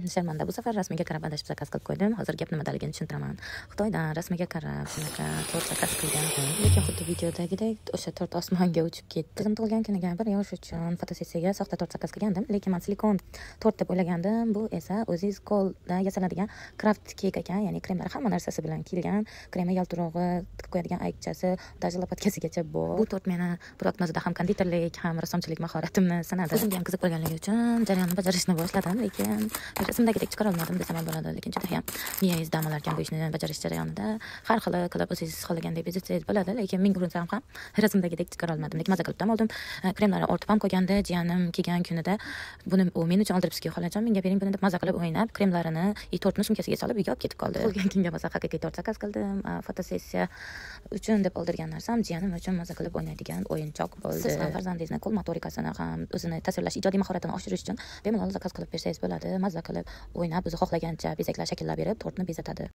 Sharmanda bu safar rasmiga qarab adashib zakaz qilib qo'ydim. Hozir gap nimadaligini tushuntiraman. Xitoydan rasmiga qarab shunaqa tort zakaz qilgandim. Lekin xuddi videodagidek o'sha tort osmonga uchib ketdi. Qizim tug'ilgan kuniga 1 yosh uchun fotosessiyaga soxta tort zakaz qilgandim. Lekin men silikon tort deb o'ylagandim. Bu esa o'zingiz qo'lda yasaladigan craft cake ekan. Ya'ni kremlar hamma narsasi bilan kelgan. Kremi, yaltirog'i, tiqib qo'yadigan ayiqchasi, даже lopatkasigacha bor. Bu tort meni bir vaqtda ham konditorlik, ham rassomchilik mahoratimni sinadi. O'zimga ham qiziq bo'lganligi uchun jarayonni bajarishni boshladim, lekin rasmdagidek chiqara olmadim desam ham bo'ladi. Lekin juda ham miyangiz dam olarkan bu ishni bajarish jarayonida. Har xil qilib o'zingiz xohlagandek bezatsangiz bo'ladi, lekin ming urinsam ham rasmdagidek chiqara olmadim. Lekin maza qilib dam oldim. Kremlarni ortib ham qo'yganda jiyanim kelgan kunida buni u men uchun oldirib sizga xohlajon, menga bering buni deb maza qilib o'ynab, kremlarini tortni sumkasiga solib uyga olib ketib qoldi. Qolgan kunga bo'lsa haqiqiy tort zakaz qildim. Fotosessiya uchun deb oldirgan narsam jiyanim uchun maza qilib o'ynaydigan o'yinchoq bo'ldi. Siz ham farzandingizni qo'l motorikasini ham o'zini tasvirlash, ijodiy mahoratini oshirish uchun bemalol zakaz qilib bersangiz bo'ladi. Maza qilib o'ynab, o'zi xohlagancha bezaklar shakllab berib, tortni bezatadi.